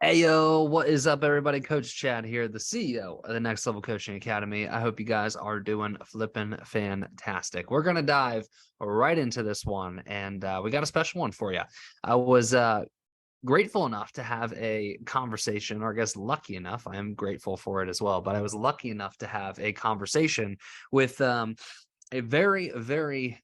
Hey, yo, what is up, everybody? Coach Chad here, the CEO of the Next Level Coaching Academy. I hope you guys are doing flipping fantastic. We're going to dive right into this one, and we got a special one for you. I was grateful enough to have a conversation, or I guess lucky enough, I am grateful for it as well, but I was lucky enough to have a conversation with a very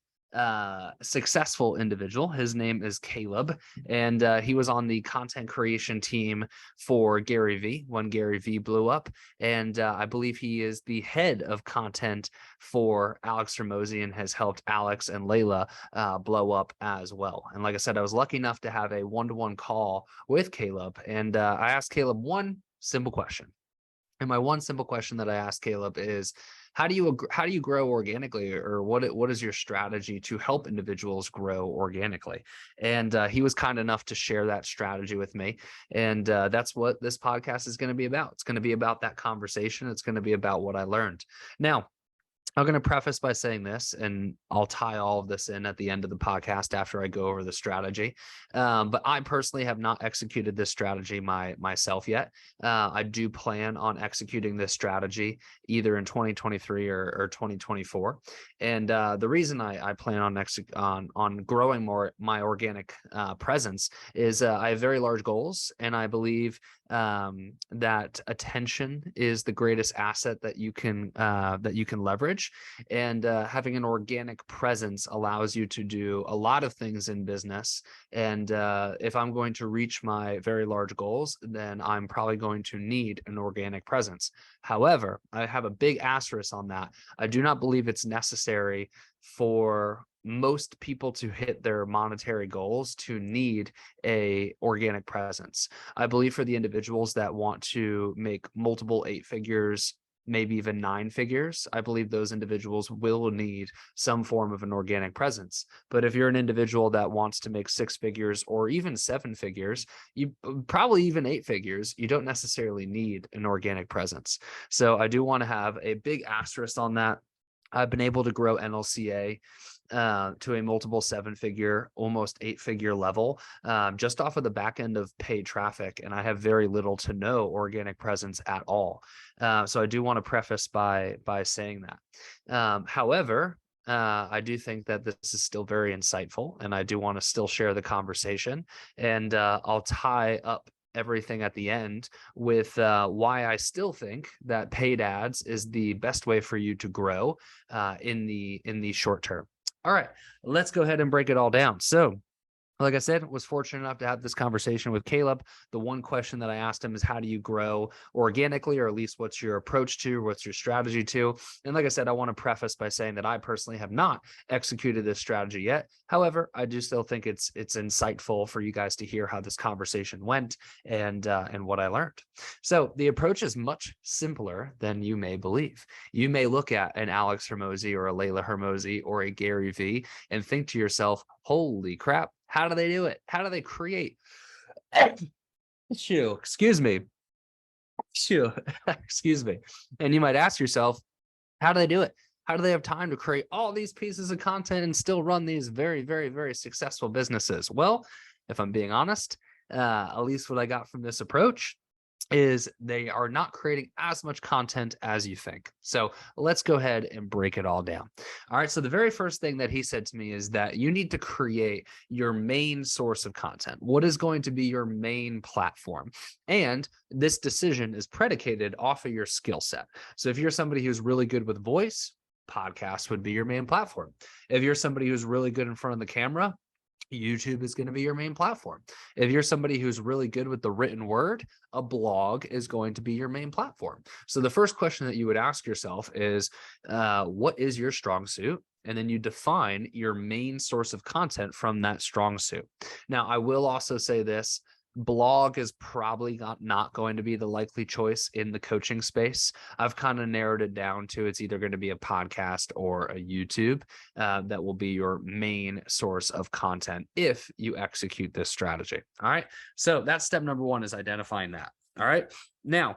successful individual. His name is Caleb, and he was on the content creation team for Gary-Vee when Gary-Vee blew up. And I believe he is the head of content for Alex Hormozi and has helped Alex and Layla blow up as well. And like I said, I was lucky enough to have a one-to-one call with Caleb, and I asked Caleb one simple question. And my one simple question that I asked Caleb is, how do you grow organically, or what is your strategy to help individuals grow organically? And he was kind enough to share that strategy with me, and that's what this podcast is going to be about. It's going to be about that conversation. It's going to be about what I learned. Now, I'm going to preface by saying this, and I'll tie all of this in at the end of the podcast after I go over the strategy. But I personally have not executed this strategy myself yet. I do plan on executing this strategy either in 2023 or 2024. And the reason I plan on growing my organic presence is I have very large goals, and I believe that attention is the greatest asset that you can leverage. And having an organic presence allows you to do a lot of things in business. And if I'm going to reach my very large goals, then I'm probably going to need an organic presence. However, I have a big asterisk on that. I do not believe it's necessary for most people to hit their monetary goals to need a organic presence. I believe for the individuals that want to make multiple 8 figures, maybe even 9 figures, I believe those individuals will need some form of an organic presence. But if you're an individual that wants to make 6 figures or even 7 figures, you probably even 8 figures, you don't necessarily need an organic presence. So I do want to have a big asterisk on that. I've been able to grow NLCA to a multiple 7-figure, almost 8-figure level, just off of the back end of paid traffic. And I have very little to no organic presence at all. So I do want to preface by saying that. However, I do think that this is still very insightful, and I do want to still share the conversation. And I'll tie up everything at the end with why I still think that paid ads is the best way for you to grow in the short term. All right, let's go ahead and break it all down. So, like I said, was fortunate enough to have this conversation with Caleb. The one question that I asked him is, how do you grow organically, or at least what's your approach to, what's your strategy to? And like I said, I want to preface by saying that I personally have not executed this strategy yet. However, I do still think it's insightful for you guys to hear how this conversation went and what I learned. So the approach is much simpler than you may believe. You may look at an Alex Hormozi or a Layla Hormozi or a Gary-Vee and think to yourself, holy crap, how do they do it? How do they create? Excuse me. Excuse me. And you might ask yourself, how do they do it? How do they have time to create all these pieces of content and still run these very successful businesses? Well, if I'm being honest, at least what I got from this approach is they are not creating as much content as you think. So let's go ahead and break it all down. All right. So the very first thing that he said to me is that you need to create your main source of content. What is going to be your main platform? And this decision is predicated off of your skill set. So if you're somebody who's really good with voice, podcast would be your main platform. If you're somebody who's really good in front of the camera, YouTube is going to be your main platform. If you're somebody who's really good with the written word, a blog is going to be your main platform. So the first question that you would ask yourself is, what is your strong suit? And then you define your main source of content from that strong suit. Now, I will also say this. Blog is probably not going to be the likely choice in the coaching space. I've kind of narrowed it down to it's either going to be a podcast or a YouTube that will be your main source of content if you execute this strategy. All right. So that's step number 1, is identifying that. All right. Now,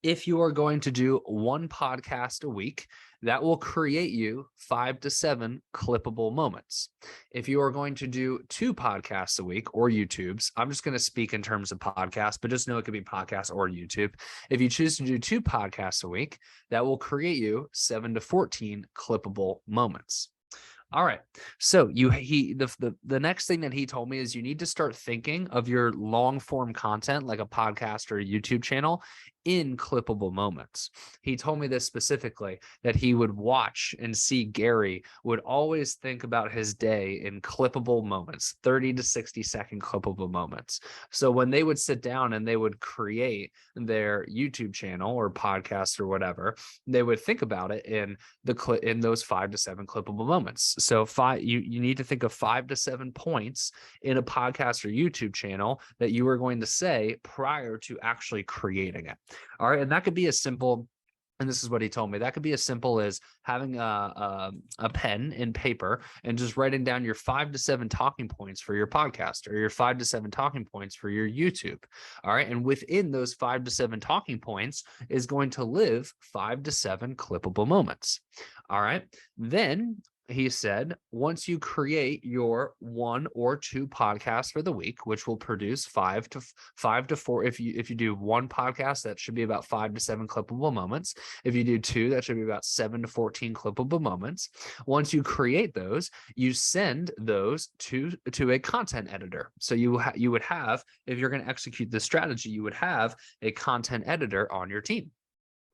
if you are going to do one podcast a week, that will create you 5 to 7 clippable moments. If you are going to do 2 podcasts a week or YouTubes, I'm just going to speak in terms of podcasts, but just know it could be podcast or YouTube. If you choose to do 2 podcasts a week, that will create you 7 to 14 clippable moments. All right. So the next thing that he told me is you need to start thinking of your long form content like a podcast or a YouTube channel in clippable moments. He told me this specifically, that he would watch and see Gary would always think about his day in clippable moments, 30 to 60-second clippable moments. So when they would sit down and they would create their YouTube channel or podcast or whatever, they would think about it in those 5 to 7 clippable moments. So you need to think of 5 to 7 points in a podcast or YouTube channel that you are going to say prior to actually creating it. All right. And that could be as simple, and this is what he told me, that could be as simple as having a pen and paper and just writing down your 5 to 7 talking points for your podcast or your 5 to 7 talking points for your YouTube. All right. And within those 5 to 7 talking points is going to live 5 to 7 clippable moments. All right. Then he said, once you create your 1 or 2 podcasts for the week, which will produce 5 to 4, if you do 1 podcast, that should be about 5 to 7 clippable moments. If you do 2, that should be about 7 to 14 clippable moments. Once you create those, you send those to a content editor. So you would have, if you're going to execute this strategy, you would have a content editor on your team.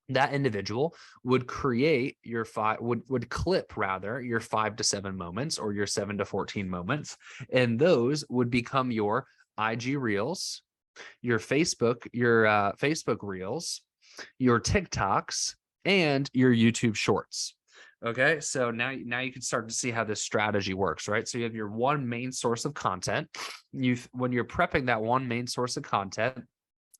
That individual would create your would clip rather your 5 to 7 moments or your 7 to 14 moments, and those would become your IG reels, your Facebook reels, your TikToks, and your YouTube shorts. Okay, so now you can start to see how this strategy works, right? So you have your one main source of content. When you're prepping that one main source of content,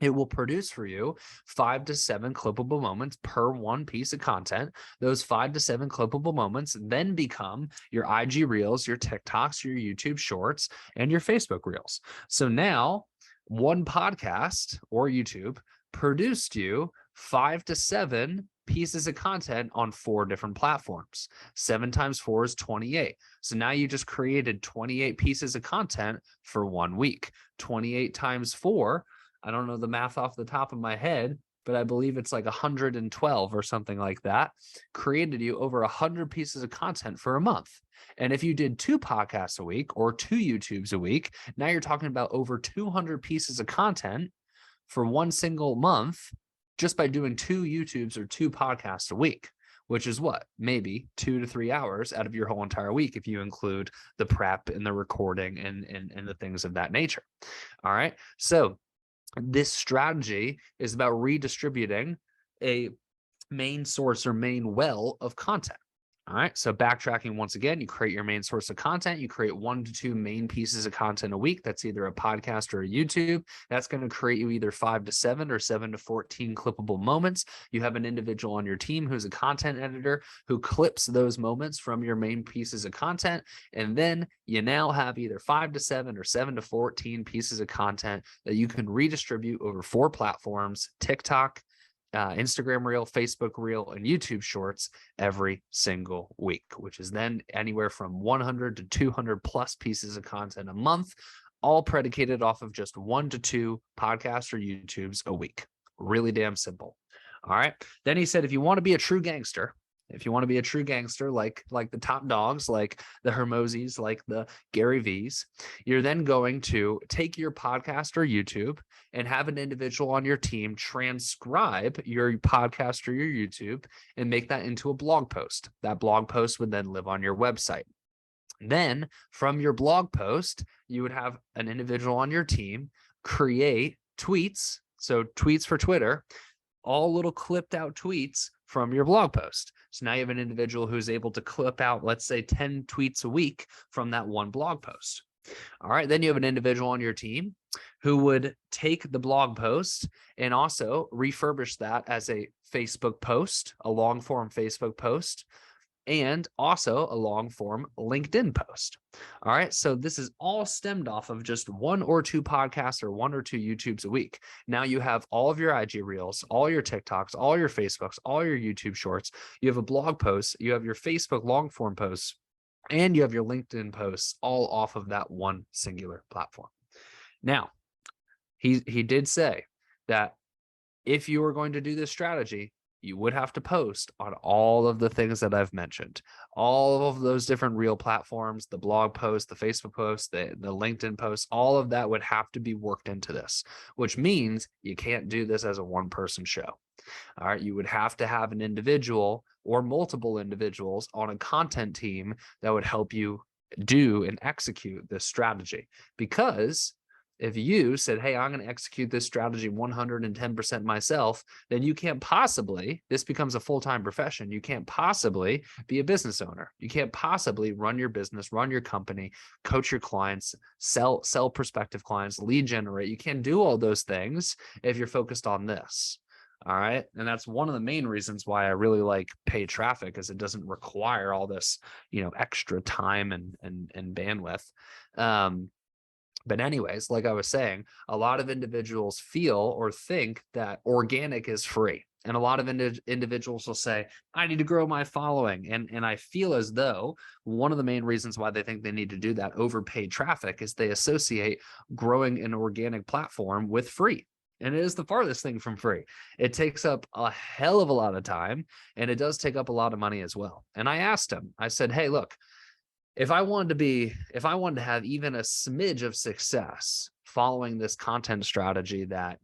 it will produce for you 5 to 7 clippable moments per one piece of content. Those 5 to 7 clippable moments then become your IG reels, your TikToks, your YouTube shorts, and your Facebook reels. So now one podcast or YouTube produced you 5 to 7 pieces of content on 4 different platforms. 7 times 4 is 28. So now you just created 28 pieces of content for 1 week. 28 times 4, I don't know the math off the top of my head, but I believe it's like 112 or something like that, created you over 100 pieces of content for a month. And if you did 2 podcasts a week or 2 YouTubes a week, now you're talking about over 200 pieces of content for one single month just by doing 2 YouTubes or 2 podcasts a week, which is what? Maybe 2 to 3 hours out of your whole entire week if you include the prep and the recording and the things of that nature. All right. So this strategy is about redistributing a main source or main well of content. All right. So backtracking once again, you create your main source of content. You create 1 to 2 main pieces of content a week. That's either a podcast or a YouTube. That's going to create you either 5 to 7 or 7 to 14 clippable moments. You have an individual on your team who's a content editor who clips those moments from your main pieces of content. And then you now have either 5 to 7 or 7 to 14 pieces of content that you can redistribute over 4 platforms: TikTok, Instagram Reel, Facebook Reel, and YouTube Shorts every single week, which is then anywhere from 100 to 200 plus pieces of content a month, all predicated off of just 1 to 2 podcasts or YouTubes a week. Really damn simple. All right. Then he said, if you want to be a true gangster, like the top dogs, like the Hormozis, like the Gary-Vees, you're then going to take your podcast or YouTube and have an individual on your team transcribe your podcast or your YouTube and make that into a blog post. That blog post would then live on your website. Then from your blog post, you would have an individual on your team create tweets. So tweets for Twitter, all little clipped out tweets from your blog post. So now you have an individual who's able to clip out, let's say 10 tweets a week from that one blog post. All right. Then you have an individual on your team who would take the blog post and also refurbish that as a Facebook post, a long form Facebook post, and also a long form LinkedIn post. All right. So this is all stemmed off of just 1 or 2 podcasts or 1 or 2 YouTubes a week. Now you have all of your IG reels, all your TikToks, all your Facebooks, all your YouTube shorts. You have a blog post, you have your Facebook long form posts, and you have your LinkedIn posts all off of that one singular platform. Now, he did say that if you were going to do this strategy, you would have to post on all of the things that I've mentioned, all of those different reel platforms, the blog posts, the Facebook posts, the LinkedIn posts, all of that would have to be worked into this, which means you can't do this as a one-person show. All right. You would have to have an individual or multiple individuals on a content team that would help you do and execute this strategy. Because if you said, hey, I'm going to execute this strategy 110% myself, then you can't possibly, this becomes a full-time profession. You can't possibly be a business owner. You can't possibly run your business, run your company, coach your clients, sell prospective clients, lead generate. You can't do all those things if you're focused on this. All right. And that's one of the main reasons why I really like paid traffic, is it doesn't require all this, extra time and bandwidth. But anyways, like I was saying, a lot of individuals feel or think that organic is free. And a lot of individuals will say, I need to grow my following. And I feel as though one of the main reasons why they think they need to do that over paid traffic is they associate growing an organic platform with free. And it is the farthest thing from free. It takes up a hell of a lot of time, and it does take up a lot of money as well. And I asked him, I said, hey, look, if I wanted to have even a smidge of success following this content strategy that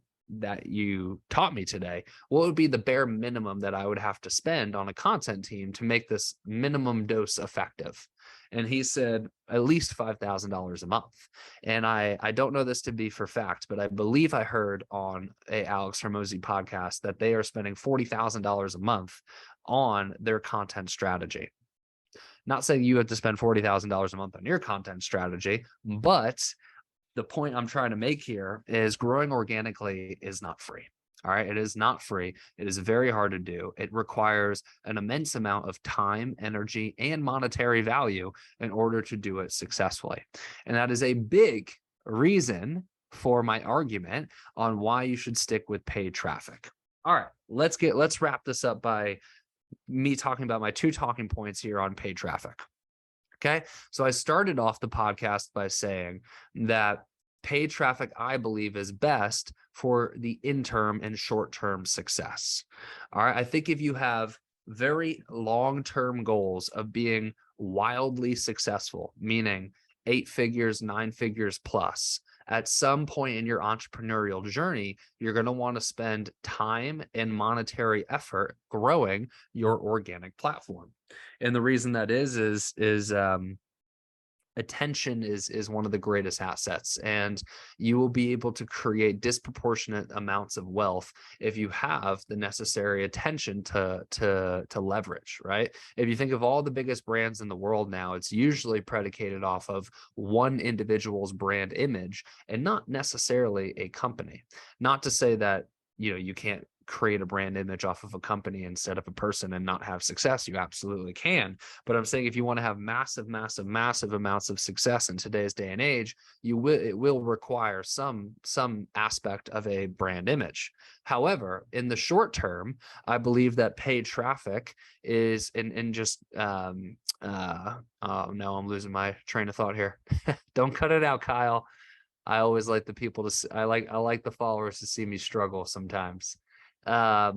you taught me today, what would be the bare minimum that I would have to spend on a content team to make this minimum dose effective? And he said at least $5,000 a month. And I don't know this to be for fact, but I believe I heard on a Alex Hormozi podcast that they are spending $40,000 a month on their content strategy. Not saying you have to spend $40,000 a month on your content strategy, but the point I'm trying to make here is growing organically is not free. All right. It is not free. It is very hard to do. It requires an immense amount of time, energy, and monetary value in order to do it successfully. And that is a big reason for my argument on why you should stick with paid traffic. All right, let's wrap this up by me talking about my 2 talking points here on paid traffic. Okay. So I started off the podcast by saying that paid traffic, I believe, is best for the interim and short-term success. All right. I think if you have very long-term goals of being wildly successful, meaning 8 figures, 9 figures plus, at some point in your entrepreneurial journey, you're going to want to spend time and monetary effort growing your organic platform. And the reason that is attention is one of the greatest assets, and you will be able to create disproportionate amounts of wealth if you have the necessary attention to leverage, right? If you think of all the biggest brands in the world now, it's usually predicated off of one individual's brand image and not necessarily a company. Not to say that you can't create a brand image off of a company instead of a person and not have success. You absolutely can. But I'm saying if you want to have massive amounts of success in today's day and age, it will require some aspect of a brand image. However, in the short term, I believe that paid traffic is oh no, I'm losing my train of thought here. Don't cut it out, Kyle. I always like the people I like the followers to see me struggle sometimes. I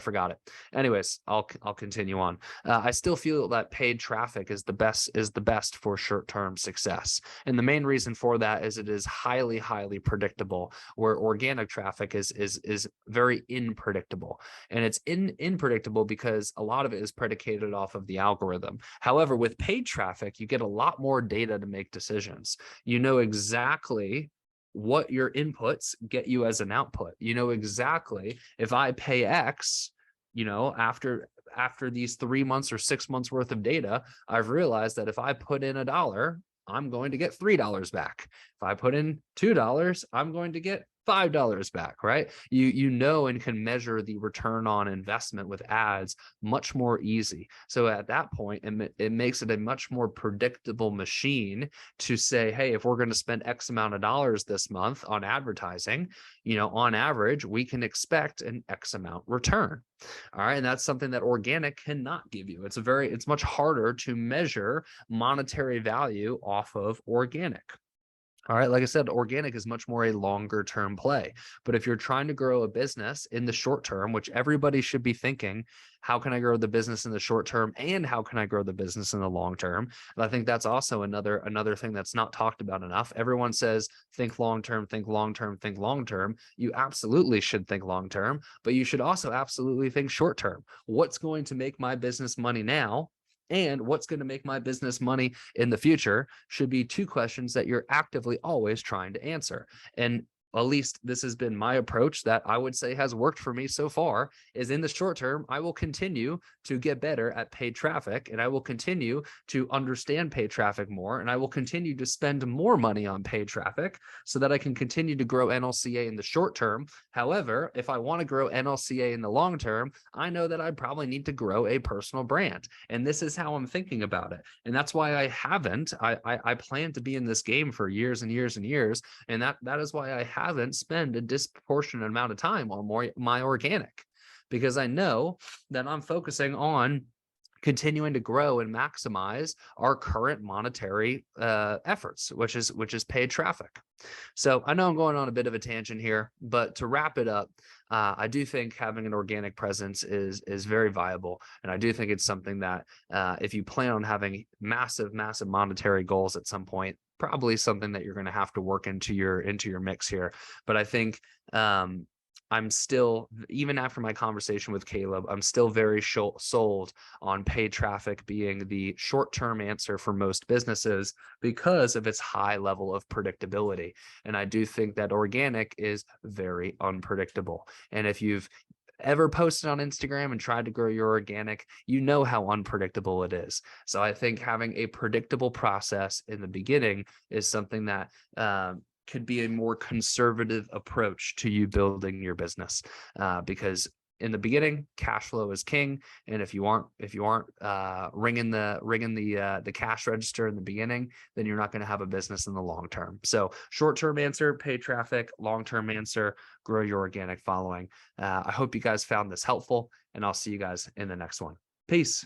forgot it. Anyways, I'll continue on. I still feel that paid traffic is the best for short-term success. And the main reason for that is it is highly predictable, where organic traffic is very unpredictable. And it's unpredictable because a lot of it is predicated off of the algorithm. However, with paid traffic, you get a lot more data to make decisions. You know exactly what your inputs get you as an output. You know exactly, if I pay X, after these 3 months or 6 months worth of data, I've realized that if I put in $1, I'm going to get $3 back. If I put in $2, I'm going to get $5 back, right? You know and can measure the return on investment with ads much more easy. So at that point, it makes it a much more predictable machine to say, hey, if we're going to spend X amount of dollars this month on advertising, on average, we can expect an X amount return. All right. And that's something that organic cannot give you. It's much harder to measure monetary value off of organic. All right. Like I said, organic is much more a longer term play. But if you're trying to grow a business in the short term, which everybody should be thinking, how can I grow the business in the short term and how can I grow the business in the long term? And I think that's also another thing that's not talked about enough. Everyone says, think long term, think long term, think long term. You absolutely should think long term, but you should also absolutely think short term. What's going to make my business money now? And what's going to make my business money in the future should be two questions that you're actively always trying to answer. And at least this has been my approach that I would say has worked for me so far, is in the short term, I will continue to get better at paid traffic, and I will continue to understand paid traffic more, and I will continue to spend more money on paid traffic so that I can continue to grow NLCA in the short term. However, if I want to grow NLCA in the long term, I know that I probably need to grow a personal brand. And this is how I'm thinking about it. And that's why I plan to be in this game for years and years and years. And that is why I haven't spent a disproportionate amount of time on my organic, because I know that I'm focusing on continuing to grow and maximize our current monetary efforts, which is paid traffic. So I know I'm going on a bit of a tangent here, but to wrap it up, I do think having an organic presence is very viable, and I do think it's something that if you plan on having massive monetary goals at some point, probably something that you're going to have to work into your mix here. But I think I'm still, even after my conversation with Caleb, I'm still very sold on paid traffic being the short-term answer for most businesses because of its high level of predictability. And I do think that organic is very unpredictable. And if you've ever posted on Instagram and tried to grow your organic, you know how unpredictable it is. So I think having a predictable process in the beginning is something that could be a more conservative approach to you building your business, because in the beginning, cash flow is king, and if you aren't ringing the cash register in the beginning, then you're not going to have a business in the long term. So short-term answer, pay traffic; long-term answer, grow your organic following. I hope you guys found this helpful, and I'll see you guys in the next one. Peace.